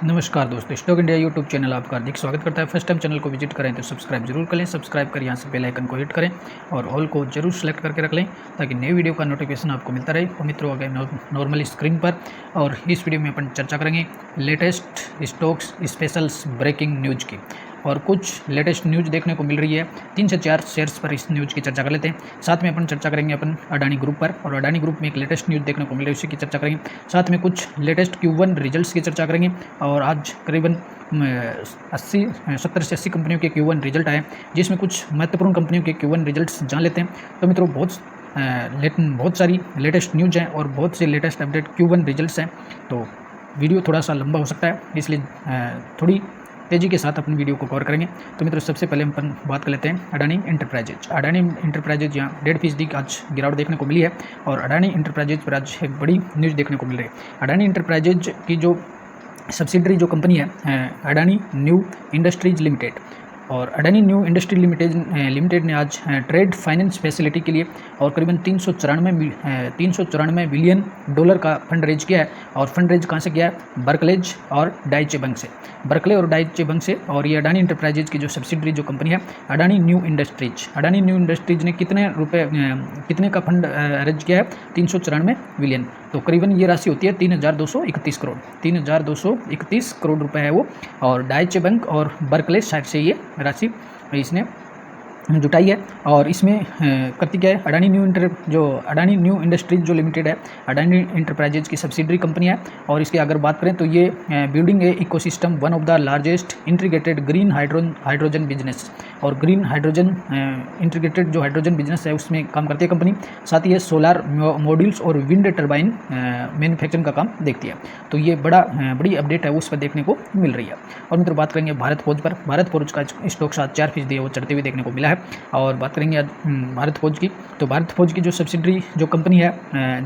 नमस्कार दोस्तों, stock India YouTube channel आपका हार्दिक स्वागत करता है। फर्स्ट टाइम चैनल को विजिट करें तो सब्सक्राइब जरूर करें। सब्सक्राइब कर यहाँ से बेल आइकन को हिट करें और ऑल को जरूर सेलेक्ट करके रख लें ताकि नई वीडियो का नोटिफिकेशन आपको मिलता रहे। और मित्रों, आ गए नॉर्मली स्क्रीन पर और इस वीडियो में अपन चर्चा करेंगे latest stocks specials breaking news की। और कुछ लेटेस्ट न्यूज़ देखने को मिल रही है। 3 से 4 शेयर्स पर इस न्यूज़ की चर्चा कर लेते हैं। साथ में अपन चर्चा करेंगे अपन अडानी ग्रुप पर, और अडानी ग्रुप में एक लेटेस्ट न्यूज़ देखने को मिल रही है, उसी की चर्चा करेंगे। साथ में कुछ लेटेस्ट Q1 रिजल्ट्स की चर्चा करेंगे। और आज करीबन 70 से 80 कंपनियों के Q1 रिजल्ट आए, जिसमें कुछ महत्वपूर्ण कंपनियों के Q1 रिजल्ट्स जान लेते हैं। तो मित्रों, बहुत सारी लेटेस्ट न्यूज़ हैं और बहुत से लेटेस्ट अपडेट Q1 रिजल्ट्स हैं। तो वीडियो थोड़ा सा लंबा हो सकता है, इसलिए थोड़ी तेज़ी के साथ अपनी वीडियो को कवर करेंगे। तो मित्रों, सबसे पहले अपन बात कर लेते हैं अडानी एंटरप्राइजेज। अडानी एंटरप्राइजेज यहाँ 1.5% आज गिरावट देखने को मिली है और अडानी एंटरप्राइजेज पर आज एक बड़ी न्यूज़ देखने को मिल रही है। अडानी एंटरप्राइजेज की जो सब्सिडरी जो कंपनी है अडानी न्यू इंडस्ट्रीज लिमिटेड, और अडानी न्यू इंडस्ट्री लिमिटेड ने आज ट्रेड फाइनेंस फैसिलिटी के लिए और करीबन 394 बिलियन डॉलर का फंड रेज किया है। और फंड रेज कहाँ से किया है? बर्कलेज और डाइचे बैंक से, बर्कले और डाइचे बैंक से। और ये अडानी इंटरप्राइजेज की जो सब्सिडरी जो कंपनी है अडानी न्यू इंडस्ट्रीज ने कितने का फंड रेज किया है? 394 बिलियन। तो करीबन ये राशि होती है 3,231 करोड़। 3,231 करोड़ रुपए है वो। और डाइचे बैंक और बर्कले साइड से ये राशि इसने जुटाई है। और इसमें करती क्या है? अडानी न्यू इंडस्ट्रीज जो लिमिटेड है अडानी इंटरप्राइजेज की सब्सिडरी कंपनी है। और इसकी अगर बात करें तो ये building A ecosystem one of the largest integrated green hydrogen business, और ग्रीन हाइड्रोजन इंटीग्रेटेड जो हाइड्रोजन बिजनेस है उसमें काम करती है कंपनी। साथ ही ये सोलार मॉड्यूल्स और विंड टर्बाइन मैन्युफैक्चरिंग का काम देखती है। तो ये बड़ी अपडेट है उस पर देखने को मिल रही है। और मित्रों, बात करेंगे भारत फोर्ज पर। भारत फोर्ज का स्टॉक 4% है वो चढ़ते हुए देखने को मिला है। और बात करेंगे आज भारत फोर्ज की, तो भारत फोर्ज की जो सब्सिडरी जो कंपनी है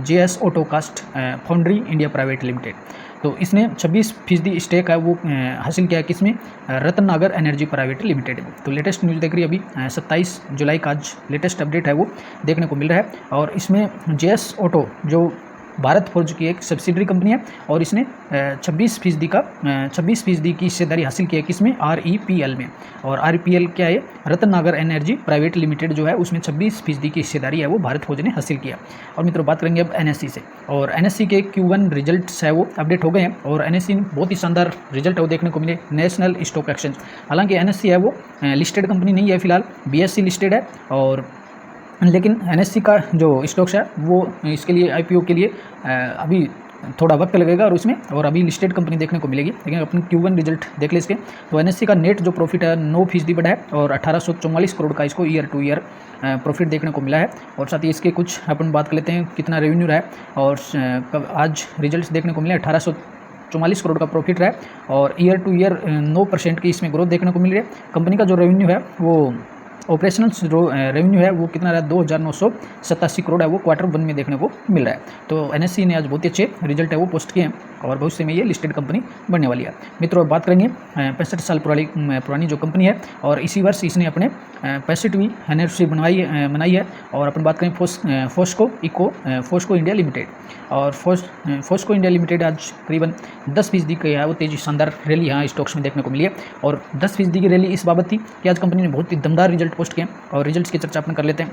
JS auto cast foundry India private limited, तो इसने 26% स्टेक है वो हासिल किया है किसमें? रत्नागर एनर्जी प्राइवेट लिमिटेड में। तो लेटेस्ट न्यूज़ देख रही है अभी 27 जुलाई का आज लेटेस्ट अपडेट है वो देखने को मिल रहा है। और इसमें JS ऑटो जो भारत फोर्ज की एक सब्सिडरी कंपनी है और इसने 26% की हिस्सेदारी हासिल की है किसमें? REPL में। और REPL क्या है? रत्नागर एनर्जी प्राइवेट लिमिटेड जो है उसमें 26% की हिस्सेदारी है वो भारत फोर्ज ने हासिल किया। और मित्रों, बात करेंगे अब NSE से। और NSE के Q1 रिजल्ट्स है वो अपडेट हो गए हैं और NSE में बहुत ही शानदार रिजल्ट है वो देखने को मिले। नेशनल स्टॉक एक्सचेंज, हालांकि NSE है वो लिस्टेड कंपनी नहीं है फिलहाल, BSE लिस्टेड है। और लेकिन NSE का जो स्टॉक्स है वो इसके लिए IPO के लिए अभी थोड़ा वक्त लगेगा और अभी लिस्टेड कंपनी देखने को मिलेगी। लेकिन अपन Q1 रिजल्ट देख ले इसके, तो NSE का नेट जो प्रॉफिट है 9% बढ़ा है और 1844 करोड़ का इसको ईयर टू ईयर प्रॉफिट देखने को मिला है। और साथ ही इसके कुछ अपन बात कर लेते हैं कितना रेवेन्यू रहा है। और आज रिजल्ट देखने को मिला 1844 करोड़ का प्रॉफिट रहा है और ईयर टू ईयर 9% की इसमें ग्रोथ देखने को मिल रही है। कंपनी का जो रेवेन्यू है वो ऑपरेशनल जो रेवेन्यू है वो कितना रहा? 2,987 करोड़ है वो Q1 में देखने को मिल रहा है। तो NSE ने आज बहुत ही अच्छे रिजल्ट है वो पोस्ट किए हैं और भविष्य में ये लिस्टेड कंपनी बनने वाली है। मित्रों, बात करेंगे 65 साल पुरानी जो कंपनी है और इसी वर्ष इसने अपने 65वीं एनिवर्सरी मनाई है। और अपन बात करें फोस्को इंडिया लिमिटेड। और फोस्को इंडिया लिमिटेड आज करीबन 10% की है वो तेजी शानदार रैली यहाँ स्टॉक्स में देखने को मिली है। और 10% की रैली इस बाबत थी कि आज कंपनी ने बहुत ही दमदार रिजल्ट पोस्ट किए और रिजल्ट्स की चर्चा अपन कर लेते हैं।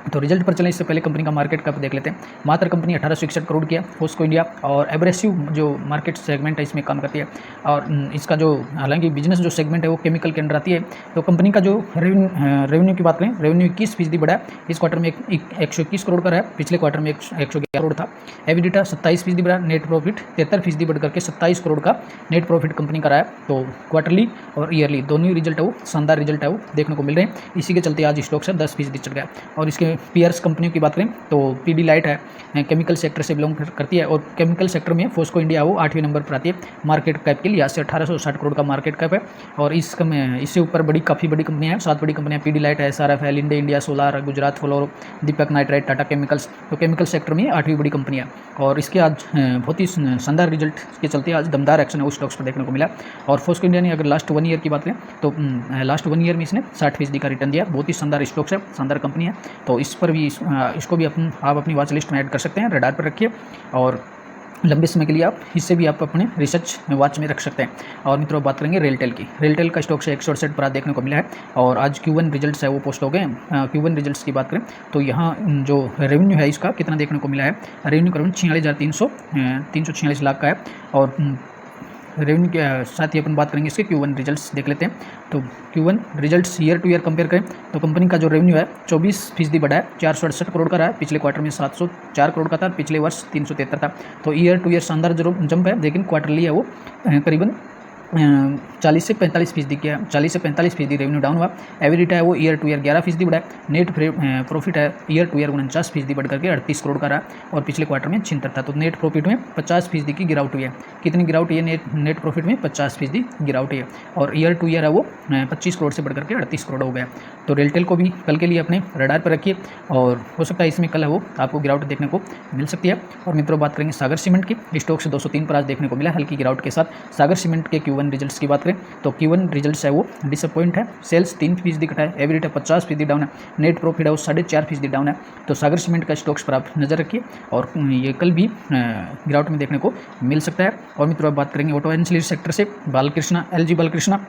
तो रिजल्ट पर चलें इससे पहले कंपनी का मार्केट कैप देख लेते हैं। मात्र कंपनी 1861 करोड़ की है फोस्को इंडिया, और एब्रेसिव जो मार्केट सेगमेंट है इसमें काम करती है। और इसका जो हालांकि बिजनेस जो सेगमेंट है वो केमिकल के अंडर आती है। तो कंपनी का जो रेवेन्यू की बात करें, रेवेन्यू 21% बढ़ा है इस क्वार्टर में, 121 करोड़ का रहा है। पिछले क्वार्टर में 111 करोड़ था। एबिडिटा 27% बढ़ा। नेट प्रॉफिट 73% बढ़ करके 27 करोड़ का नेट प्रॉफिट कंपनी का रहा है। तो क्वार्टरली और ईयरली दोनों ही रिजल्ट है वो शानदार रिजल्ट है वो देखने को मिल रहे हैं। इसी के चलते आज स्टॉक से 10% चढ़ गया। और इसके पीयर्स कंपनियों की बात करें तो पीडीलाइट है, केमिकल सेक्टर से बिलोंग करती है और केमिकल सेक्टर में फोस्को इंडिया वो 8वें नंबर पर आती है मार्केट कैप के लिहाज से। 1860 करोड़ का मार्केट कैप है। और इससे ऊपर काफ़ी बड़ी कंपनियां हैं, 7 बड़ी कंपनियां पीडीलाइट है, SRF है, लिंडे इंडिया सोलार, गुजरात फ्लोरो, दीपक नाइट्राइट, टाटा केमिकल्स। तो केमिकल सेक्टर में 8वीं बड़ी कंपनी है। और इसके आज बहुत ही शानदार रिजल्ट के चलते आज दमदार एक्शन है उस स्टॉक्स पर देखने को मिला। और फोस्को इंडिया ने अगर लास्ट 1 ईयर की बात करें तो लास्ट 1 ईयर में इसने 60% का रिटर्न दिया। बहुत ही शानदार स्टॉक्स है, शानदार कंपनी है। तो इस पर भी इसको भी आप अपनी वॉच लिस्ट में ऐड कर सकते हैं, रडार पर रखिए। और लंबे समय के लिए आप इससे भी आप अपने रिसर्च वॉच में रख सकते हैं। और मित्रों बात करेंगे रेलटेल की। रेलटेल का स्टॉक से 168 पर आज देखने को मिला है और आज Q1 रिजल्ट्स है वो पोस्ट हो गए हैं। Q1 रिजल्ट्स की बात करें तो यहाँ जो रेवेन्यू है इसका कितना देखने को मिला है, रेवेन्यू करीबन 46,346 लाख का है। और रेवेन्यू के साथ ही अपन बात करेंगे इसके Q1 रिजल्ट्स देख लेते हैं। तो Q1 results year two year compare करें तो कंपनी का जो रेवेन्यू है 24% बढ़ा है, 468 करोड़ का रहा है। पिछले क्वार्टर में 704 करोड़ का था, पिछले वर्ष 373 था। तो ईयर टू ईयर शानदार जो जंप है, लेकिन क्वार्टरली है वो करीबन 40 से 45% किया, 40 से 45% रेवेन्यू डाउन हुआ। एवरेज है वो ईयर टू ईयर 11% बढ़ा है। नेट प्रॉफिट है ईयर टू ईयर 49% बढ़ करके 38 करोड़ का रहा और पिछले क्वार्टर में 76 था। तो नेट प्रॉफिट में 50% की गिरावट हुई है। कितनी गिरावट हुई है नेट प्रॉफिट में? 50% गिरावट हुई है। और ईयर टू ईयर है वो 25 करोड़ से बढ़ करके 38 करोड़ हो गया। तो रेलटेल को भी कल के लिए अपने रडार पर रखिए और हो सकता है इसमें कल है वो आपको गिरावट देखने को मिल सकती है। और मित्रों बात करेंगे सागर सीमेंट की। स्टॉक से 203 पर आज देखने को मिला हल्की गिरावट के साथ। सागर सीमेंट के Q1 रिजल्ट्स की बात करें तो Q1 रिजल्ट्स है वो डिसअपॉइंट है। सेल्स 3% घटा है, एवरेज है 50% डाउन है, नेट प्रॉफिट है वो 4.5% डाउन है। तो सागर सीमेंट का स्टॉक्स पर आप नजर रखिए और ये कल भी गिरावट में देखने को मिल सकता है। और मित्रों अब बात करेंगे ऑटो एंसिलरी सेक्टर से। बालकृष्णा, LG बालकृष्णा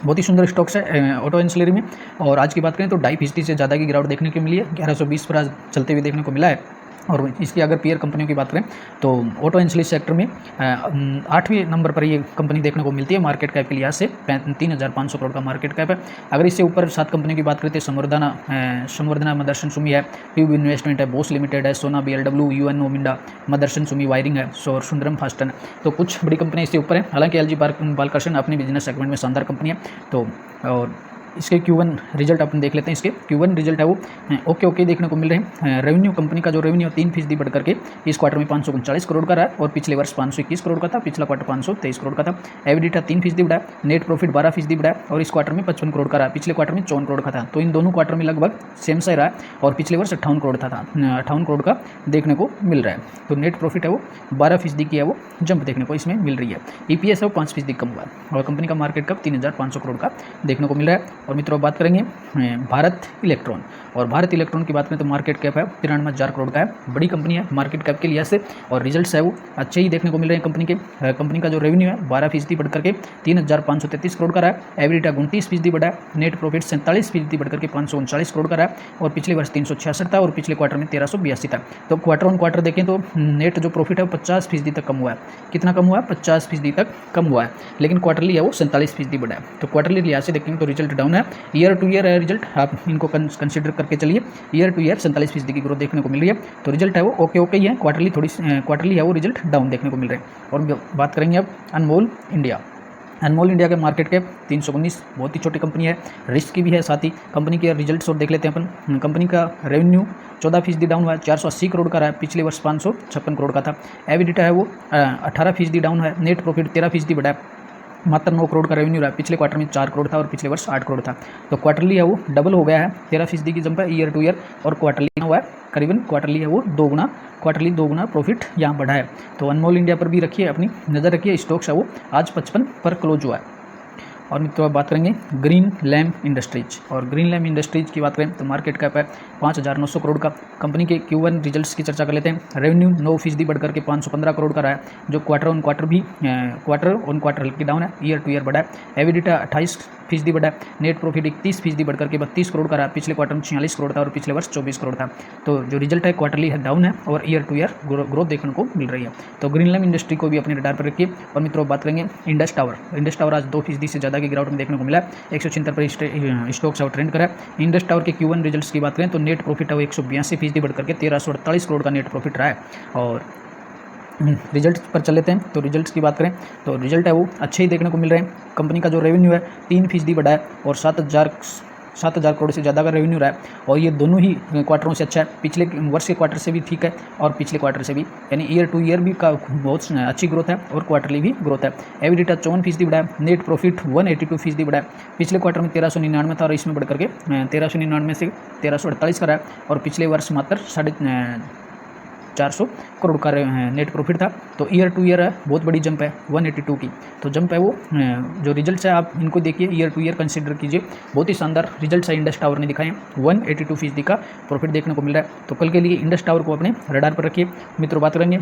बहुत ही सुंदर स्टॉक्स है ऑटो एंसिलरी में। और आज की बात करें तो 2.5% से ज़्यादा की गिरावट देखने को मिली है, 1120 पर आज चलते हुए देखने को मिला है। और इसकी अगर पीयर कंपनियों की बात करें तो ऑटो एंसिलरी सेक्टर में 8वें नंबर पर ये कंपनी देखने को मिलती है मार्केट कैप के लिहाज से। 3,500 करोड़ का मार्केट कैप है। अगर इससे ऊपर 7 कंपनियों की बात करते हैं संवर्धना मदरसन सुमी है, ट्यूब इन्वेस्टमेंट है, बोस लिमिटेड है, Sona BLW, UNO Minda, Motherson Sumi wiring है, और सुंदरम फास्टन। तो कुछ बड़ी कंपनियां इससे ऊपर है। हालांकि LG बालकृष्ण अपने बिजनेस सेगमेंट में शानदार कंपनी है। तो और इसके Q1 रिजल्ट अपन देख लेते हैं। इसके Q1 रिजल्ट है वो ओके देखने को मिल रहे हैं। रेवेन्यू कंपनी का जो रेवेन्यू 3% बढ़ करके इस क्वार्टर में 539 करोड़ का रहा है और पिछले वर्ष 521 करोड़ का था, पिछला क्वार्टर 523 करोड़ का था। एबिटा 3% बढ़ा है, नेट प्रॉफिट 12% बढ़ा है और इस क्वार्टर में 55 करोड़ का रहा है, पिछले क्वार्टर में 54 करोड़ का था। तो इन दोनों क्वार्टर में लगभग सेम सा ही रहा है और पिछले वर्ष 58 करोड़ था 58 करोड़ का देखने को मिल रहा है। तो नेट प्रॉफिट है वो 12% की है वो जंप देखने को इसमें मिल रही है। EPS है वो 5% कम हुआ है और कंपनी का मार्केट कैप 3,500 करोड़ का देखने को मिल रहा है। और मित्रों बात करेंगे भारत इलेक्ट्रॉन। और भारत इलेक्ट्रॉन की बात करें तो मार्केट कैप है 93,000 करोड़ का है। बड़ी कंपनी है मार्केट कैप के लिहाज से और रिजल्ट्स है वो अच्छे ही देखने को मिल रहे हैं कंपनी के। कंपनी का जो रेवेन्यू है 12% बढ़ करके 3,533 करोड़ का रहा है। एबिटा 29% बढ़ा है, नेट प्रॉफिट 47% बढ़ करके 539 करोड़ का रहा है और पिछले वर्ष 366 था और पिछले क्वार्टर में 1382 था। तो क्वार्टर ऑन क्वार्टर देखें तो नेट जो प्रॉफिट है वो 50% तक कम हुआ है। कितना कम हुआ है? 50% तक कम हुआ है, लेकिन क्वार्टरली है वो 47% बढ़ा है। तो क्वार्टरली लिहाज से देखेंगे तो रिजल्ट डाउन है। ईयर टू ईयर रिजल्ट आप इनको कंसिडर करके चलिए। ईयर टू ईयर 47% की ग्रोथ देखने को मिल रही है। तो रिजल्ट है वो ओके ही है। क्वार्टरली है वो रिजल्ट डाउन देखने को मिल रहे हैं। और बात करेंगे अब अनमोल इंडिया। अनमोल इंडिया के मार्केट कैप 319, बहुत ही छोटी कंपनी है, रिस्क की भी है। साथ ही कंपनी के रिजल्ट्स और देख लेते हैं अपन। कंपनी का रेवेन्यू 14% डाउन हुआ है, 480 करोड़ का रहा है, पिछले वर्ष 556 करोड़ का था। एबिटा है वो 18% डाउन है, नेट प्रॉफिट 13% बढ़ा है, मात्र 9 करोड़ का रेवेन्यू रहा है। पिछले क्वार्टर में 4 करोड़ था और पिछले वर्ष 8 करोड़ था। तो क्वार्टरली है वो डबल हो गया है, 13% की जंप है ईयर टू ईयर। और क्वार्टरली हुआ है करीबन क्वार्टरली है वो क्वार्टरली दो गुना प्रॉफिट यहाँ बढ़ा है। तो अनमोल इंडिया पर भी रखिए अपनी नज़र रखिए। स्टॉक्स है वो आज 55 पर क्लोज हुआ है। और मित्रों अब बात करेंगे ग्रीन लैम्प इंडस्ट्रीज। और ग्रीन लैम्प इंडस्ट्रीज की बात करें तो मार्केट कैप है 5,900 करोड़ का। कंपनी के Q1 रिजल्ट्स की चर्चा कर लेते हैं। रेवेन्यू 9% बढ़ करके 515 करोड़ का रहा है, जो क्वार्टर ऑन क्वार्टर हल्की डाउन है, ईयर टू ईयर बढ़ा है। एबिटा 28% बढ़ा है, नेट प्रॉफिट 31% बढ़ करके 32 करोड़ का रहा है, पिछले क्वार्टर में 46 करोड़ था और पिछले वर्ष 24 करोड़ था। तो जो रिजल्ट है क्वार्टरली है डाउन है और ईयर टू ईयर ग्रोथ देखने को मिल रही है। तो ग्रीन लैम्प इंडस्ट्री को भी अपने रडार पर रखिए। और मित्रों बात करेंगे इंडस टावर आज 2% से ज़्यादा की गिरावट में देखने को मिला, 176 पर स्टॉक्स और ट्रेंड करा है। इंडस टावर के Q1 रिजल्ट्स की बात करें तो नेट प्रॉफिट है वो 182% बढ़ करके 1348 करोड़ का नेट प्रॉफिट रहा है। और रिजल्ट पर चल लेते हैं। तो रिजल्ट्स की बात करें तो रिजल्ट है वो अच्छे ही देखने को मिल रहे हैं। कंपनी का जो रेवेन्यू है 3% बढ़ा है और 7,000 करोड़ से ज़्यादा का रेवेन्यू रहा है और ये दोनों ही क्वार्टरों से अच्छा है। पिछले वर्ष के क्वार्टर से भी ठीक है और पिछले क्वार्टर से भी, यानी ईयर टू ईयर भी का बहुत अच्छी ग्रोथ है और क्वार्टरली भी ग्रोथ है। एबिटा 54% बढ़ा है, नेट प्रॉफिट 182% बढ़ा है, पिछले क्वार्टर में 1399 था और इसमें बढ़ करके 1399 से 1348 का रहा है और पिछले वर्ष मात्र 400 करोड़ का नेट प्रॉफिट था। तो ईयर टू ईयर बहुत बड़ी जंप है 182 की, तो जंप है वो। जो रिजल्ट्स है आप इनको देखिए, ईयर टू ईयर कंसिडर कीजिए, बहुत ही शानदार रिजल्ट्स है इंडस टावर ने दिखाए। 182% का प्रॉफिट देखने को मिल रहा है। तो कल के लिए इंडस टावर को अपने रडार पर रखिए। मित्रों, बात करेंगे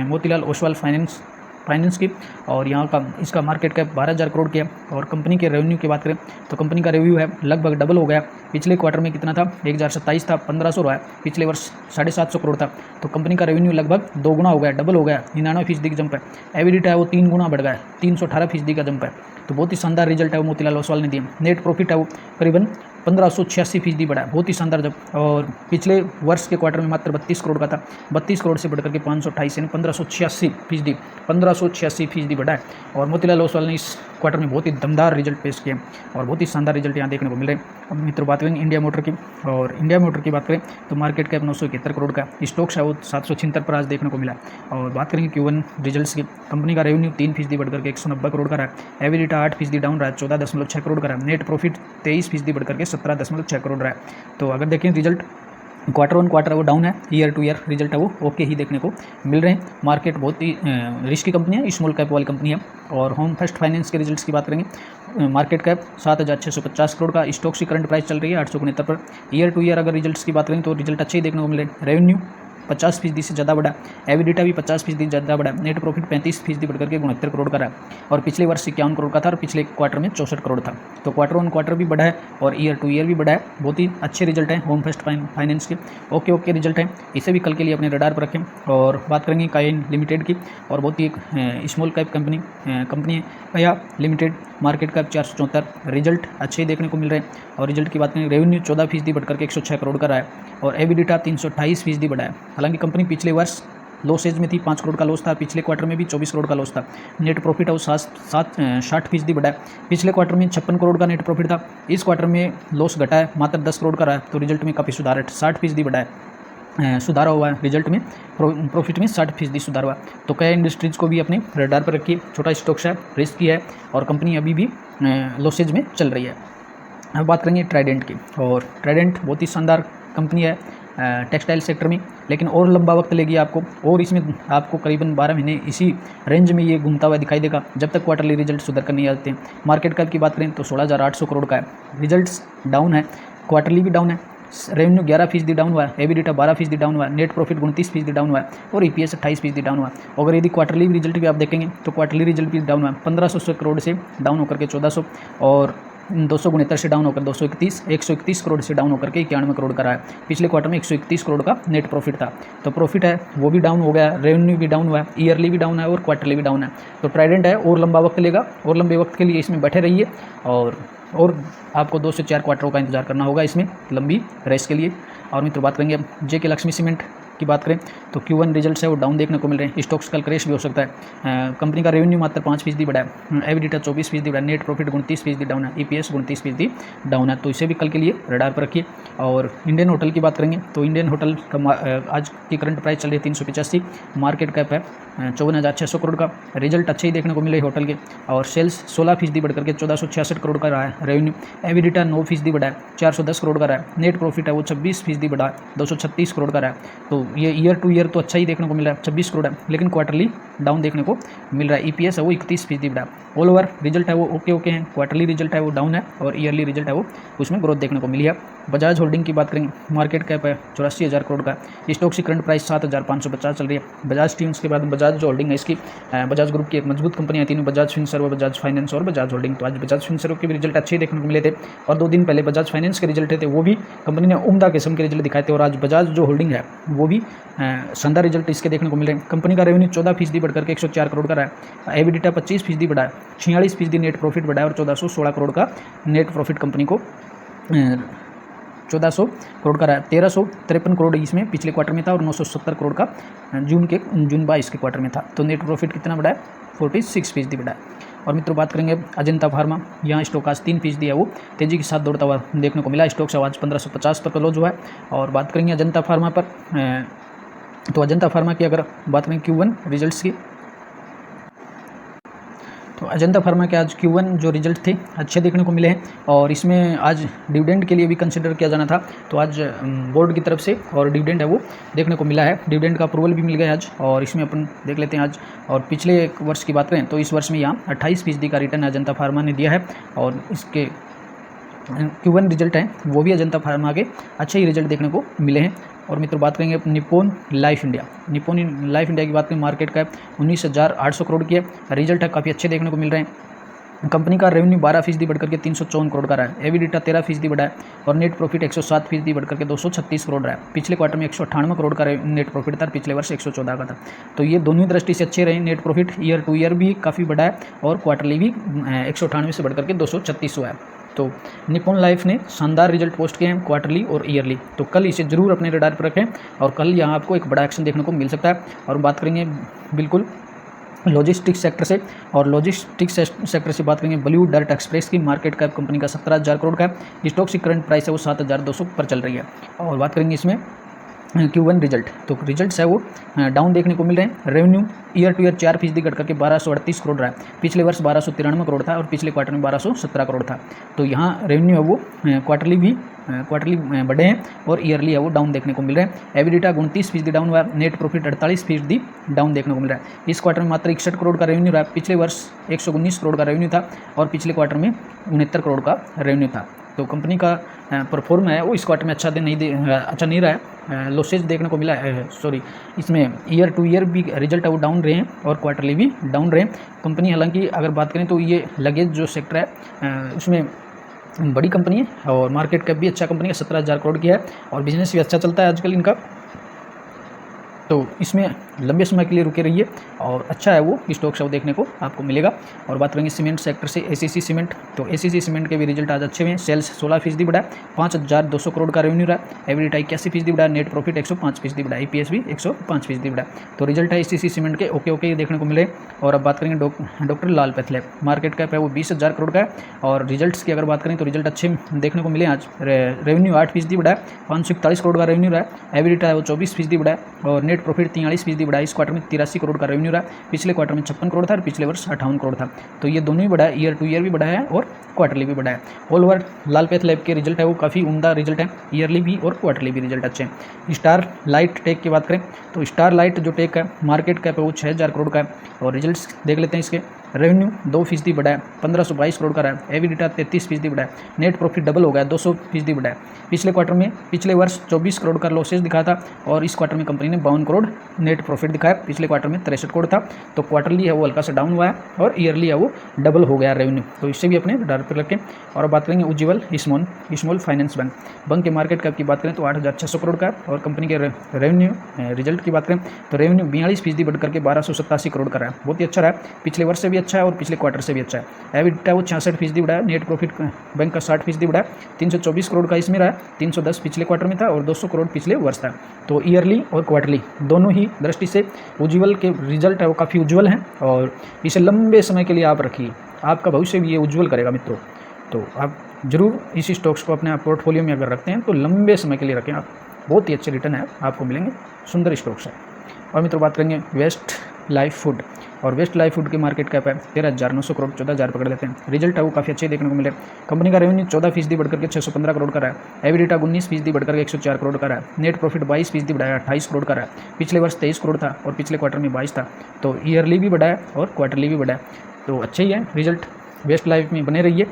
मोतीलाल ओसवाल फाइनेंस की, और यहाँ का इसका मार्केट कैप 12,000 करोड़ की है। और कंपनी के रेवेन्यू की बात करें तो कंपनी का रेवेन्यू है लगभग डबल हो गया। पिछले क्वार्टर में कितना था, 1027 था, 1500 रहा है। पिछले वर्ष 750 करोड़ था। तो कंपनी का रेवेन्यू लगभग 2 गुना हो गया, डबल हो गया, 99% की जंप है। एबिडिटा है वो 3 गुना बढ़ गया है, 318% का जंप है। तो बहुत ही शानदार रिजल्ट है वो मोतीलाल ओसवाल ने दिया। नेट प्रॉफिट है वो करीबन 1586% बढ़ा है, बहुत ही शानदार जब। और पिछले वर्ष के क्वार्टर में मात्र 32 करोड़ का था, 32 करोड़ से बढ़कर के 528 यानी 1586% बढ़ा है। और मोतीलाल ओसवाल ने इस क्वार्टर में बहुत ही दमदार रिजल्ट पेश किया और बहुत ही शानदार रिजल्ट यहाँ देखने को मिल रहे हैं। अब मित्रों, बात करेंगे इंडिया मोटर की, और इंडिया मोटर की बात करें तो मार्केट कैप 971 करोड़ का, स्टॉक्स है वो 776 पर आज देखने को मिला। और बात करेंगे Q1 रिजल्ट्स की, कंपनी का रेवेन्यू 3% बढ़कर के 190 करोड़ का रहा है। एबिडिटा 8% डाउन रहा है, 14.6 करोड़ का रहा है। नेट प्रॉफिट 23% बढ़कर के 17.6 करोड़ रहा है। तो अगर देखें रिजल्ट क्वार्टर वन क्वार्टर वो डाउन है, ईयर टू ईयर रिजल्ट है वो ओके ही देखने को मिल रहे हैं। मार्केट बहुत ही रिस्की कंपनी है, स्मॉल कैप वाली कंपनी है। और होम फर्स्ट फाइनेंस के रिजल्ट्स की बात करेंगे, मार्केट कैप 7,650 करोड़ का, स्टॉक्स की करंट प्राइस चल रही है 869 पर। ईयर टू ईयर अगर रिजल्ट्स की बात करें तो रिजल्ट अच्छे ही देखने को मिले। रेवेन्यू 50% से ज़्यादा बढ़ा, एबिडिटा भी 50% ज़्यादा बढ़ा, नेट प्रॉफिट 35% बढ़कर के 69 करोड़ का रहा। और पिछले वर्ष 51 करोड़ का था और पिछले क्वार्टर में 64 करोड़ था। तो क्वार्टर ऑन क्वार्टर भी बढ़ा है और ईयर टू ईयर भी बढ़ा है। बहुत ही अच्छे रिजल्ट हैं होम फर्स्ट फाइनेंस के, ओके रिजल्ट हैं। इसे भी कल के लिए अपने रडार पर रखें। और बात करेंगे काइन लिमिटेड की, और बहुत ही स्मॉल कैप कंपनी है काया लिमिटेड, मार्केट कैप 474, रिजल्ट अच्छे ही देखने को मिल रहे हैं। और रिजल्ट की बात करें, रेवेन्यू 14% बढ़कर के 106 करोड़ का रहा है और एबिडिटा 328% बढ़ा है। हालांकि कंपनी पिछले वर्ष लॉसेज में थी, 5 करोड़ का लॉस था, पिछले क्वार्टर में भी 24 करोड़ का लॉस था। नेट प्रॉफिट है 60% बढ़ा है। पिछले क्वार्टर में 56 करोड़ का नेट प्रॉफिट था, इस क्वार्टर में लॉस घटा है, मात्र 10 करोड़ का रहा है। तो रिजल्ट में काफ़ी सुधार है, 60% बढ़ा है, सुधार हुआ है रिजल्ट में, प्रॉफिट में 60% सुधार हुआ। तो कई इंडस्ट्रीज़ को भी अपने रडार पर रखिए। छोटा स्टॉक्स है, रिस्की है और कंपनी अभी भी लॉसेज में चल रही है। अब बात करेंगे ट्राइडेंट की, और ट्राइडेंट बहुत ही शानदार कंपनी है टेक्सटाइल सेक्टर में, लेकिन और लंबा वक्त लेगी आपको, और इसमें आपको करीबन 12 महीने इसी रेंज में ये घूमता हुआ दिखाई देगा जब तक क्वार्टरली रिजल्ट सुधर कर नहीं आते हैं। मार्केट कैप की बात करें तो 16,800 करोड़ का है। रिजल्ट्स डाउन है, क्वार्टरली भी डाउन है, रेवेन्यू 11% डाउन हुआ है, एबिडिटा 12% डाउन हुआ है, नेट प्रॉफिट 29% डाउन हुआ है और EPS 28% डाउन हुआ है। अगर यदि क्वार्टरली रिजल्ट भी आप देखेंगे तो क्वार्टरली रिजल्ट भी डाउन हुआ है, 1500 करोड़ से डाउन होकर के 1400, और 269 से डाउन होकर 231, 131 करोड़ से डाउन होकर के 91 करोड़ का रहा है। पिछले क्वार्टर में 131 करोड़ का नेट प्रॉफिट था। तो प्रॉफिट है वो भी डाउन हो गया, रेवेन्यू भी डाउन हुआ है, ईयरली भी डाउन है और क्वार्टरली भी डाउन है। तो ट्राइडेंट है और लंबा वक्त लेगा, और लंबे वक्त के लिए इसमें बैठे रहिए, और आपको 2 से 4 क्वार्टरों का इंतजार करना होगा इसमें लंबी रेस के लिए। और मित्र, बात करेंगे अब JK लक्ष्मी सीमेंट की बात करें तो Q1 रिजल्ट्स है वो डाउन देखने को मिल रहे हैं, स्टॉक्स कल क्रैश भी हो सकता है। कंपनी का रेवेन्यू मात्र 5% बढ़ा है, एबिडिटा 24% बढ़ा है, नेट प्रॉफिट 29% डाउन है, EPS 29% डाउन है। तो इसे भी कल के लिए रडार पर रखिए। और इंडियन होटल की बात करेंगे तो इंडियन होटल का आज की करंट प्राइस चल रही है 385, मार्केट कैप है 54,600 करोड़ का। रिजल्ट अच्छे ही देखने को मिले होटल के, और सेल्स 16% बढ़कर के 1466 करोड़ का रहा है। रेवेन्यू एबिडिटा 9% बढ़ा है, 410 करोड़ का रहा है। नेट प्रॉफिट है वो 26% बढ़ा है, 236 करोड़ का रहा है। तो ये ईयर टू ईयर तो अच्छा ही देखने को मिल रहा है, 26 करोड़ है, लेकिन क्वार्टरली डाउन देखने को मिल रहा है। EPS है वो 31% बढ़ा। ऑल ओवर रिजल्ट है वो ओके हैं, क्वार्टरली रिजल्ट है वो डाउन है और ईयरली रिजल्ट है वो उसमें ग्रोथ देखने को मिली है। बजाज होल्डिंग की बात करेंगे, मार्केट कैप है 84,000 करोड़ का, स्टॉक की करंट प्राइस 7,550 चल रही है। बजाज टीम्स के बाद बजाज जो होल्डिंग है इसकी, बजाज ग्रुप की एक मजबूत कंपनियां तीनों, बजाज फिनसर्व, बजाज फाइनेंस और बजाज होल्डिंग। तो आज बजाज फिनसर्व के भी रिजल्ट अच्छे देखने को मिले थे, और 2 दिन पहले बजाज फाइनेंस के रिजल्ट थे, वो भी कंपनी ने उम्दा किस्म के रिजल्ट दिखाए थे। और आज बजाज जो होल्डिंग है वो भी शानदार रिजल्ट इसके देखने को मिल रहे हैं। कंपनी का रेवेन्यू 14% बढ़कर के 104 करोड़ का रहा है, एबिडिटा 25% बढ़ा है, 46% नेट प्रॉफिट बढ़ा है और 1416 करोड़ का नेट प्रॉफिट कंपनी को 1400 करोड़ का रहा है। 1353 करोड़ इसमें पिछले क्वार्टर में था और 970 करोड़ का जून 22 के क्वार्टर में था। तो नेट प्रॉफिट कितना बढ़ा है, 46% बढ़ा है। और मित्रों, बात करेंगे अजंता फार्मा, यहाँ स्टॉक आज 3% है वो तेज़ी के साथ दौड़ता हुआ देखने को मिला। स्टॉक से आज 1550 पर क्लोज हुआ है। और बात करेंगे अजंता फार्मा पर, तो अजंता फार्मा की अगर बात करें Q1 रिजल्ट्स की, तो अजंता फार्मा के आज Q1 जो रिजल्ट थे अच्छे देखने को मिले हैं और इसमें आज डिविडेंड के लिए भी कंसिडर किया जाना था, तो आज बोर्ड की तरफ से और डिविडेंड है वो देखने को मिला है। डिविडेंड का अप्रूवल भी मिल गया आज और इसमें अपन देख लेते हैं आज। और पिछले एक वर्ष की बात करें तो इस वर्ष में यहाँ 28% का रिटर्न अजंता फार्मा ने दिया है और इसके Q1 रिजल्ट हैं वो भी अजंता फार्मा के अच्छे ही रिजल्ट देखने को मिले हैं। और मित्रों बात करेंगे Nippon life India. Nippon life India की बात करें, मार्केट कैप 19,800 करोड़ की है, रिजल्ट है काफ़ी अच्छे देखने को मिल रहे हैं। कंपनी का रेवेन्यू 12% बढ़कर के 354 करोड़ का रहा है, एबिडिटा 13% बढ़ा है और नेट प्रॉफिट 107% बढ़कर के 236 करोड़ रहा है। पिछले क्वार्टर में 198 करोड़ का नेट प्रॉफिट था, पिछले वर्ष 114 का था। तो ये दोनों दृष्टि से अच्छे रहे। Net profit year two year भी काफ़ी बढ़ा है और क्वार्टरली भी 198 से बढ़कर के 236 हुआ है। तो निप्पॉन लाइफ ने शानदार रिजल्ट पोस्ट किए हैं क्वार्टरली और ईयरली, तो कल इसे जरूर अपने रडार पर रखें और कल यहाँ आपको एक बड़ा एक्शन देखने को मिल सकता है। और बात करेंगे बिल्कुल लॉजिस्टिक्स सेक्टर से, और लॉजिस्टिक्स सेक्टर से बात करेंगे ब्लू डार्ट एक्सप्रेस की मार्केट कैप कंपनी का 17,000 करोड़ का है, स्टॉक की करंट प्राइस है वो 7,200 पर चल रही है। और बात करेंगे इसमें Q1 रिजल्ट, तो रिजल्ट्स है वो डाउन देखने को मिल रहे हैं। रेवेन्यू ईयर टू ईयर 4% घट करके 1238 करोड़ रहा है, पिछले वर्ष 1293 करोड़ था और पिछले क्वार्टर में 1217 करोड़ था। तो यहाँ रेवेन्यू है वो क्वार्टरली बढ़े हैं और ईयरली है वो डाउन देखने को मिल रहे हैं। एबिडिटा 29% डाउन हुआ है, नेट प्रॉफिट 48% डाउन देखने को मिल रहा है। इस क्वार्टर में मात्र 61 करोड़ का रेवेन्यू रहा है, पिछले वर्ष 119 करोड़ का रेवेन्यू था और पिछले क्वार्टर में 69 करोड़ का रेवेन्यू था। तो कंपनी का परफॉर्म है वो इस क्वार्टर में अच्छा नहीं रहा है, लॉसेज देखने को मिला है। इसमें ईयर टू ईयर भी रिजल्ट है वो डाउन रहे हैं और क्वार्टरली भी डाउन रहे हैं। कंपनी हालांकि अगर बात करें तो ये लगेज जो सेक्टर है उसमें बड़ी कंपनी है और मार्केट कैप भी अच्छा कंपनी है, 17,000 करोड़ की है और बिजनेस भी अच्छा चलता है आजकल इनका। तो इसमें लंबे समय के लिए रुके रहिए और अच्छा है वो स्टॉक शो देखने को आपको मिलेगा। और बात करेंगे सीमेंट सेक्टर से, ACC सीमेंट, तो ACC सीमेंट के भी रिजल्ट आज अच्छे हुए हैं। सेल्स 16% बढ़ा, 5,200 करोड़ का रेवेन्यू रहा, एबिडिटा 81% बढ़ा, नेट प्रॉफिट 105% बढ़ा, EPS भी 105% बढ़ा। तो रिजल्ट है ACC सीमेंट के ओके देखने को मिले। और अब बात करेंगे डॉक्टर लाल पैथलैब, मार्केट कैप है वो 20,000 करोड़ का है और रिजल्ट्स की अगर बात करें तो रिजल्ट अच्छे देखने को मिले आज। रेवेन्यू 8% बढ़ा, 541 करोड़ का रेवेन्यू रहा, एबिडिटा है वो 24% बढ़ा और नेट प्रॉफिट 43% बढ़ा। इस क्वार्टर में 83 करोड़ का रेवेन्यू रहा, पिछले क्वार्टर में 56 करोड़ था और पिछले वर्ष 58 करोड़ था। तो ये दोनों ही बढ़ा है, ईयर टू ईयर भी बढ़ा है और क्वार्टरली भी बढ़ा है। ऑल ओवर लाल पैथलैब के रिजल्ट है वो काफ़ी उम्दा रिजल्ट है, ईयरली भी और क्वार्टरली भी रिजल्ट अच्छे हैं। स्टार लाइट टेक की बात करें तो स्टार लाइट जो टेक है मार्केट कैप है वो 6,000 करोड़ का है और रिजल्ट्स देख लेते हैं इसके। रेवेन्यू 2% बढ़ा है, 1522 करोड़ का रहा है, एबिडिटा 33% बढ़ा है, नेट प्रॉफिट डबल हो गया, 200% बढ़ा है। पिछले वर्ष 24 करोड़ का लॉसेज दिखा था और इस क्वार्टर में कंपनी ने 52 करोड़ नेट प्रॉफिट दिखाया, पिछले क्वार्टर में 63 करोड़ था। तो क्वार्टरली है वो हल्का सा डाउन हुआ है और ईयरली है वो डबल हो गया रेवेन्यू, तो इससे भी अपने डर पर रखें। और बात करेंगे उज्ज्वल स्मॉल फाइनेंस बैंक के मार्केट कैप की बात करें तो 8,600 करोड़ का और कंपनी के रेवेन्यू रिजल्ट की बात करें तो रेवेन्यू 42% बढ़ करके 1,287 करोड़ का रहा है, बहुत ही अच्छा रहा है, पिछले वर्ष से भी अच्छा है और पिछले क्वार्टर से भी अच्छा है। एबिडिटा वो 66% बढ़ा है, नेट प्रॉफिट बैंक का 60% बढ़ा है, 324 करोड़ का इसमें रहा है, 310 पिछले क्वार्टर में था और 200 करोड़ पिछले वर्ष था। तो ईयरली और क्वार्टरली दोनों ही दृष्टि से उज्ज्वल के रिजल्ट है वो काफ़ी उज्ज्वल हैं और इसे लंबे समय के लिए आप रखिए, आपका भविष्य भी ये उज्ज्वल करेगा मित्रों। तो आप जरूर इसी स्टॉक्स को अपने पोर्टफोलियो में अगर रखते हैं तो लंबे समय के लिए रखें, आप बहुत ही अच्छे रिटर्न है आपको मिलेंगे, सुंदर स्टॉक्स है। और मित्रों बात करेंगे वेस्ट लाइफ फूड, और वेस्ट लाइफ फूड की मार्केट कैप है 13,900 करोड़, 14,000 पकड़ लेते हैं। रिजल्ट है वो काफ़ी अच्छे देखने को मिले। कंपनी का रेवेन्यू 14% बढ़कर के 615 करोड़ का रहा है, एबिडिटा 19% बढ़कर के 104 करोड़ का रहा है, नेट प्रॉफिट 22% बढ़ाया 28 करोड़ का रहा है, पिछले वर्ष 23 करोड़ था और पिछले क्वार्टर में 22 था। तो ईयरली भी बढ़ा है और क्वार्टरली भी बढ़ा है, तो अच्छे ही है रिजल्ट, वेस्ट लाइफ में बने रहिए।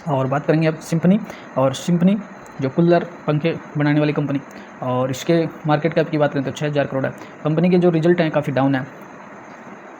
और बात करेंगे अब सिम्फनी, और सिम्फनी जो कूलर पंखे बनाने वाली कंपनी, और इसके मार्केट कैप की बात करें तो 6,000 करोड़ है। कंपनी के जो रिजल्ट हैं काफ़ी डाउन है,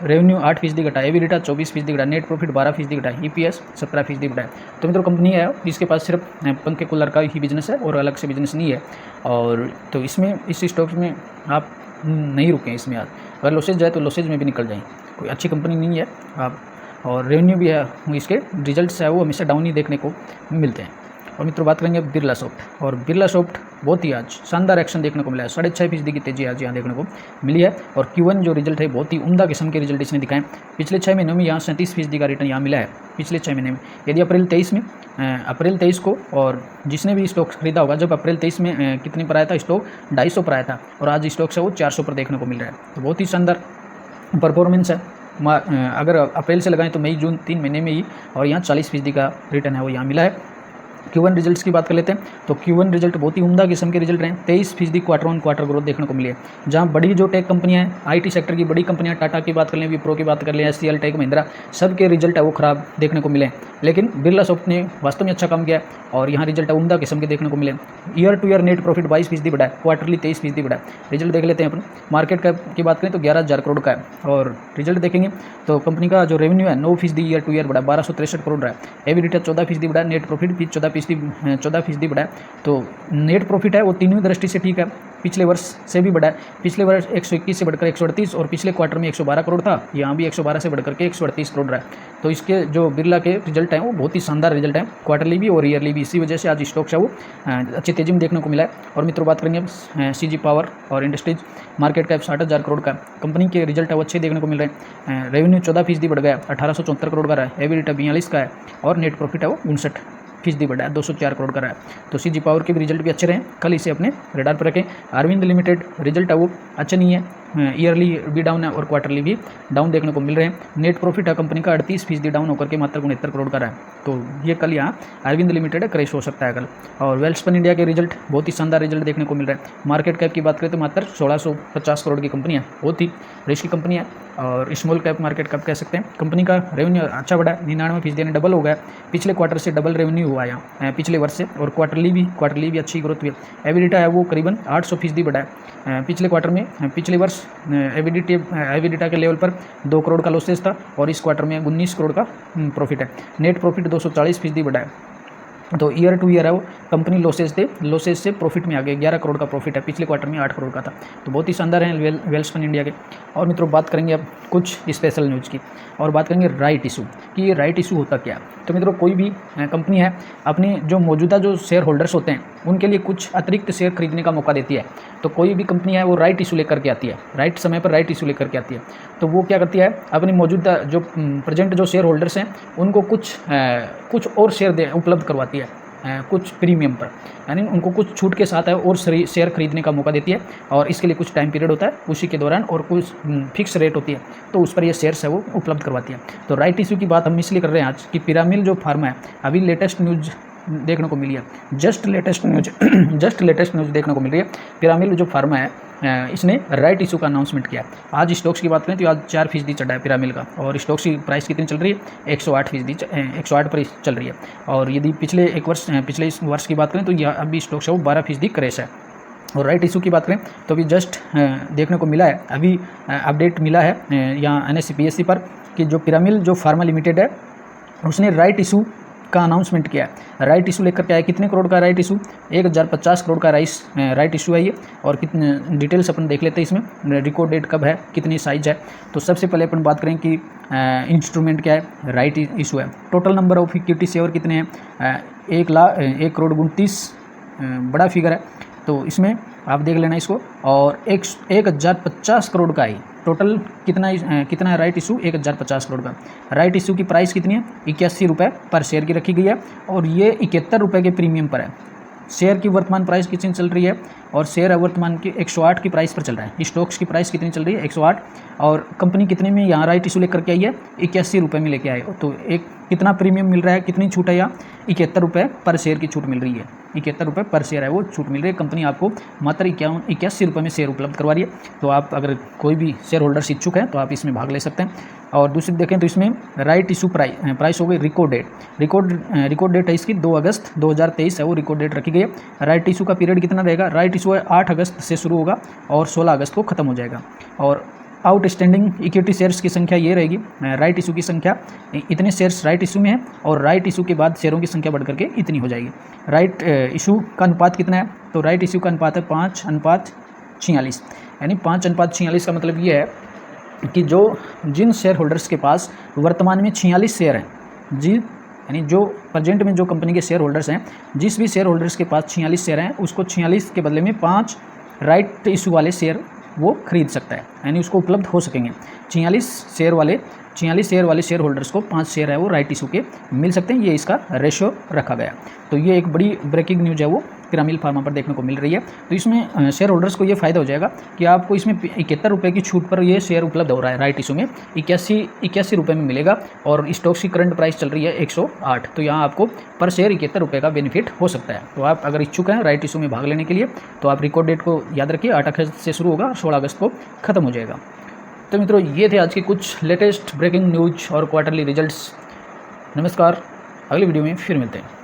रेवेन्यू 8% घटा, एबिडिटा 24% घटा, नेट प्रॉफिट 12% घटा, EPS 17% घटा है। तो मित्रों कंपनी है जिसके पास सिर्फ पंखे कूलर का ही बिजनेस है और अलग से बिजनेस नहीं है। और तो इसमें इस स्टॉक्स में आप नहीं रुकें, इसमें आप अगर लॉसेज जाए तो लॉसेज में भी निकल जाएँ, कोई अच्छी कंपनी नहीं है आप। और रेवेन्यू भी है इसके रिजल्ट्स है वो हमेशा डाउन ही देखने को मिलते हैं। और मित्रों बात करेंगे बिरला सॉफ्ट, और बिरला सॉफ्ट बहुत ही आज शानदार एक्शन देखने को मिला है, 6.5% की तेजी आज यहाँ देखने को मिली है। और Q1 जो रिजल्ट है बहुत ही उम्दा किस्म के रिजल्ट इसने दिखाए। पिछले 6 महीनों में यहाँ 37% का रिटर्न यहाँ मिला है, पिछले 6 महीने में। यदि अप्रैल 23 को, और जिसने भी स्टॉक खरीदा होगा, जब अप्रैल 23 में कितने पर आया था स्टॉक, 250 पर आया था और आज स्टॉक से वो 400 पर देखने को मिल रहा है। तो बहुत ही शानदार परफॉर्मेंस है अगर अप्रैल से लगाएं तो मई जून 3 महीने में ही, और यहाँ 40% का रिटर्न है वो यहाँ मिला है। Q1 रिजल्ट्स की बात कर लेते हैं तो Q1 रिजल्ट बहुत ही उम्दा किस्म के रिजल्ट रहे। 23% क्वार्टर ऑन क्वार्टर ग्रोथ देखने को मिली है। जहाँ बड़ी जो टेक कंपनियां हैं, आईटी सेक्टर की बड़ी कंपनियां, टाटा की बात कर लें, विप्रो की बात कर लें, एचसीएल, टेक महिंद्रा, सबके रिजल्ट है वो खराब देखने को मिले। लेकिन बिरला सॉफ्ट ने वास्तव में अच्छा काम किया और यहाँ रिजल्ट उम्दा किस्म के देखने को मिले। Year two year net profit 22% बढ़ा है, क्वार्टरली 23% बढ़ा है। रिजल्ट देख लेते हैं अपन। मार्केट कैप की बात करें तो 11,000 करोड़ का है, और रिजल्ट देखेंगे तो कंपनी का जो रेवेन्यू है 9% ईयर टू ईयर बढ़ा, 1263 करोड़ रहा है। एबिलिटी 14% बढ़ा, नेट प्रॉफिट भी 14% बढ़ा है। तो नेट प्रॉफिट है वो तीनों दृष्टि से ठीक है, पिछले वर्ष से भी बढ़ा है। पिछले वर्ष 121 से बढ़कर 138, और पिछले क्वार्टर में 112 करोड़ था, यहाँ भी 112 से बढ़कर के 138 करोड़ रहा है। तो इसके जो बिरला के रिजल्ट हैं वो बहुत ही शानदार रिजल्ट हैं, क्वार्टरली भी और ईयरली भी। इसी वजह से आज स्टॉक्स है वो अच्छी तेजी में देखने को मिला है। और मित्रों बात करेंगे अब सीजी पावर और इंडस्ट्रीज, मार्केट कैप 60,000 करोड़ का, कंपनी के रिजल्ट है वो अच्छे देखने को मिल रहे हैं। रेवेन्यू 14% बढ़ गया, 1874 करोड़ का रहा है। एबिलिटी 42 का है, और नेट प्रॉफिट है वो 59% बढ़ा है, 204 करोड़ का रहा है। तो सीजी पावर के भी रिजल्ट भी अच्छे रहे, कल इसे अपने रेडार पर रखें। अरविंद लिमिटेड रिजल्ट है वो अच्छा नहीं है, ईयरली भी डाउन है और क्वार्टरली भी डाउन देखने को मिल रहे हैं। नेट प्रॉफिट है कंपनी का 38% डाउन होकर के मात्र 69 करोड़ का रहा है। तो ये कल यहाँ अरविंद लिमिटेड क्रैश हो सकता है कल। और वेल्सपन इंडिया के रिजल्ट बहुत ही शानदार रिजल्ट देखने को मिल रहा है। मार्केट कैप की बात करें तो मात्र 1650 करोड़ की कंपनी है, बहुत ही रिस्की कंपनी है और स्मॉल कैप मार्केट कैप कह सकते हैं। कंपनी का रेवेन्यू अच्छा बढ़ा, 99% यानी डबल हो गया, पिछले क्वार्टर से डबल रेवेन्यू हुआ यहाँ पिछले वर्ष से, और क्वार्टरली भी अच्छी ग्रोथ हुई है। एबिलिटा है वो करीबन 800% बढ़ा है। पिछले क्वार्टर में, पिछले वर्ष एबिलिटा के लेवल पर 2 करोड़ का लॉसेस था, और इस क्वार्टर में 19 करोड़ का प्रॉफिट है। नेट प्रॉफिट 240% बढ़ा है। तो ईयर टू ईयर है वो कंपनी लॉसेस से प्रॉफिट में आ गए, 11 करोड़ का प्रॉफिट है, पिछले क्वार्टर में 8 करोड़ का था। तो बहुत ही शानदार है वेल्सपन इंडिया के। और मित्रों बात करेंगे अब कुछ स्पेशल न्यूज़ की, और बात करेंगे राइट इशू कि ये राइट इशू होता क्या है। तो मित्रों कोई भी कंपनी है अपने जो मौजूदा जो शेयर होल्डर्स होते हैं उनके लिए कुछ अतिरिक्त शेयर खरीदने का मौका देती है। तो कोई भी कंपनी है वो राइट इशू लेकर के आती है, राइट समय पर राइट इशू लेकर के आती है। तो वो क्या करती है, अपनी मौजूदा जो प्रेजेंट जो शेयर होल्डर्स हैं उनको कुछ और शेयर उपलब्ध करवाती है, कुछ प्रीमियम पर, यानी उनको कुछ छूट के साथ है और शेयर खरीदने का मौका देती है। और इसके लिए कुछ टाइम पीरियड होता है उसी के दौरान, और कुछ फिक्स रेट होती है, तो उस पर ये शेयर्स है वो उपलब्ध करवाती है। तो राइट इशू की बात हम इसलिए कर रहे हैं आज कि पिरामिल जो फार्मा है, अभी लेटेस्ट न्यूज़ देखने को मिली है, जस्ट लेटेस्ट न्यूज़ देखने को मिल रही है। पिरामिल जो फार्मा है इसने राइट इशू का अनाउंसमेंट किया। आज स्टॉक्स की बात करें तो आज 4% चढ़ा है पिरामिल का, और स्टॉक्स की प्राइस कितनी चल रही है, 108 पर चल रही है। और यदि पिछले इस वर्ष की बात करें तो यह अभी स्टॉक्स है वो 12% क्रैश है। और राइट इशू की बात करें तो अभी जस्ट देखने को मिला है, अभी अपडेट मिला है यहाँ NSE/BSE पर कि जो पिरामिल जो फार्मा लिमिटेड है उसने राइट इशू का अनाउंसमेंट किया है। राइट इशू लेकर के आया, कितने करोड़ का राइट इशू, 1050 करोड़ का राइट इशू है ये। और कितने डिटेल्स अपन देख लेते हैं इसमें, रिकॉर्ड डेट कब है, कितनी साइज है। तो सबसे पहले अपन बात करें कि इंस्ट्रूमेंट क्या है, राइट इशू है। Total number of equity share कितने हैं, 1 करोड़ 29 बड़ा फिगर है। तो इसमें आप देख लेना इसको, और 1050 करोड़ का है टोटल। कितना है राइट इशू, 1050 करोड़ का। राइट इशू की प्राइस कितनी है, 81 रुपये पर शेयर की रखी गई है, और ये 71 रुपये के प्रीमियम पर है। शेयर की वर्तमान प्राइस कितनी चल रही है, और शेयर वर्तमान की 108 की प्राइस पर चल रहा है। स्टॉक्स की प्राइस कितनी चल रही है, 108, और कंपनी कितने में यहाँ राइट इशू लेकर के आई है, 81 रुपये में लेके आए। तो एक कितना प्रीमियम मिल रहा है, कितनी छूट है यहाँ, 71 रुपये पर शेयर की छूट मिल रही है। 71 रुपये पर शेयर है वो छूट मिल रही है। कंपनी आपको मात्र 81 रुपये में शेयर उपलब्ध करवा रही है। तो आप अगर कोई भी शेयर होल्डर्स इच्छुक हैं तो आप इसमें भाग ले सकते हैं। और दूसरी देखें तो इसमें राइट इशू प्राइस हो गई, रिकॉर्ड डेट है इसकी 2 अगस्त 2023 है वो रिकॉर्ड डेट रखी गई है। राइट इशू का पीरियड कितना रहेगा, राइट इशू है 8 अगस्त से शुरू होगा और 16 अगस्त को खत्म हो जाएगा। और आउटस्टैंडिंग इक्विटी शेयर्स की संख्या ये रहेगी, राइट इशू की संख्या, इतने शेयर्स राइट इशू में है, और राइट इशू के बाद शेयरों की संख्या बढ़ करके इतनी हो जाएगी। राइट इशू का अनुपात कितना है, तो राइट इशू का अनुपात है 5:46, यानी 5:46 का मतलब ये है कि जिन शेयर होल्डर्स के पास वर्तमान में 46 शेयर हैं, यानी जो प्रेजेंट में जो कंपनी के शेयर होल्डर्स हैं, जिस भी शेयर होल्डर्स के पास 46 शेयर हैं उसको 46 के बदले में 5 राइट इशू वाले शेयर वो खरीद सकता है, यानी उसको उपलब्ध हो सकेंगे। 46 शेयर वाले शेयर होल्डर्स को 5 शेयर है वो राइट इशू के मिल सकते हैं। ये इसका रेशियो रखा गया। तो ये एक बड़ी ब्रेकिंग न्यूज़ है वो पिरामिल फार्मा पर देखने को मिल रही है। तो इसमें शेयर होल्डर्स को ये फ़ायदा हो जाएगा कि आपको इसमें 71 रुपये की छूट पर ये शेयर उपलब्ध हो रहा है। राइट इशू में 81 रुपये में मिलेगा और स्टॉक की करंट प्राइस चल रही है 108। तो यहाँ आपको पर शेयर 71 रुपये का बेनिफिट हो सकता है। तो आप अगर इच्छुक हैं राइट इशू में भाग लेने के लिए तो आप रिकॉर्ड डेट को याद रखिए, 8 अगस्त से शुरू होगा, 16 अगस्त को खत्म हो जाएगा। तो मित्रों ये थे आज के कुछ लेटेस्ट ब्रेकिंग न्यूज और क्वार्टरली रिजल्ट्स। नमस्कार, अगली वीडियो में फिर मिलते हैं।